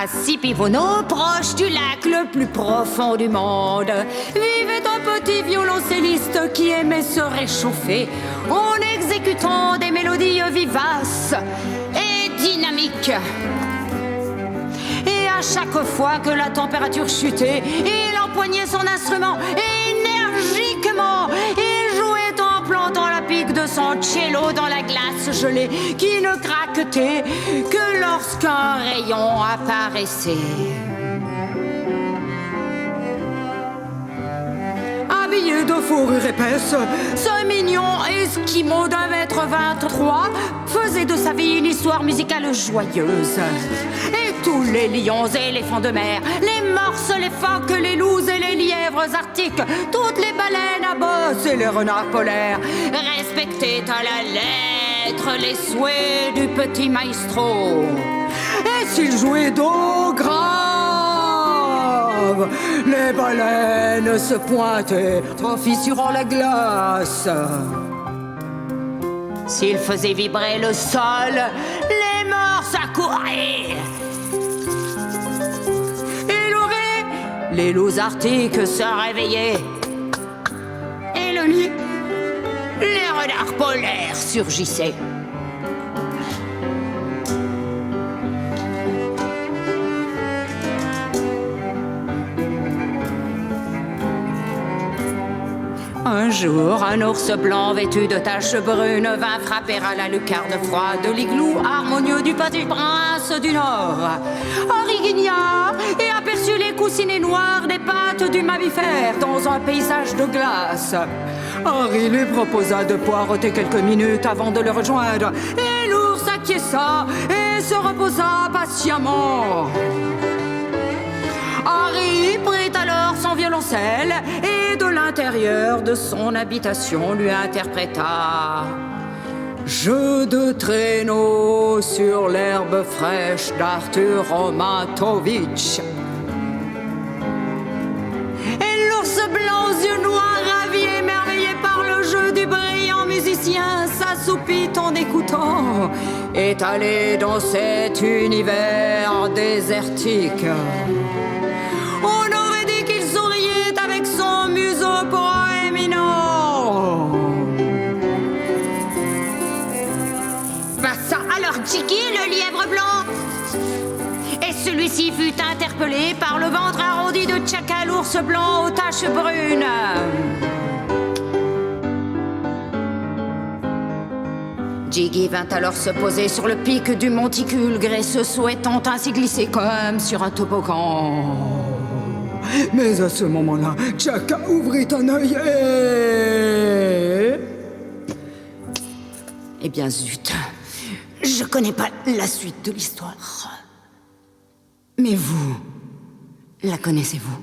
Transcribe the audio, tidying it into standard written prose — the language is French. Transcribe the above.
À Sipivono, proche du lac le plus profond du monde, vivait un petit violoncelliste qui aimait se réchauffer en exécutant des mélodies vivaces et dynamiques. Et à chaque fois que la température chutait, il empoignait son instrument énergiquement et jouait en plantant la pique de son cello dans la glace gelée qui ne craquetait que lorsqu'un rayon apparaissait. Habillé de fourrure épaisse, ce mignon esquimau d'1,23 m faisait de sa vie une histoire musicale joyeuse. Et tous les lions et éléphants de mer, les morses, les phoques, les loups et les lièvres arctiques, toutes les baleines à bosse et les renards polaires respectaient à la lettre les souhaits du petit maestro. Et s'il jouait do grave, les baleines se pointaient en fissurant la glace. S'il faisait vibrer le sol, les morses accouraient. Les loups arctiques se réveillaient. Et le lit, les renards polaires surgissaient. Un jour, un ours blanc vêtu de taches brunes vint frapper à la lucarne froide de l'igloo harmonieux du petit prince du Nord. Henri guigna et aperçut les coussinets noirs des pattes du mammifère dans un paysage de glace. Henri lui proposa de poireauter quelques minutes avant de le rejoindre, et l'ours acquiesça et se reposa patiemment. Henri prit alors son violoncelle et de l'intérieur de son habitation lui interpréta « Jeu de traîneau sur l'herbe fraîche d'Arthur Romatovitch ». Et l'ours blanc aux yeux noirs, ravi et émerveillé par le jeu du brillant musicien, s'assoupit en écoutant, étalé dans cet univers désertique. On aurait dit qu'il souriait avec son museau proéminent. Passa alors Jiggy, le lièvre blanc. Et celui-ci fut interpellé par le ventre arrondi de Chaka, l'ours blanc aux taches brunes. Jiggy vint alors se poser sur le pic du monticule graisseux, souhaitant ainsi glisser comme sur un toboggan. Mais à ce moment-là, Chaka ouvrit un œil et... Eh bien zut, je connais pas la suite de l'histoire. Mais vous, la connaissez-vous ?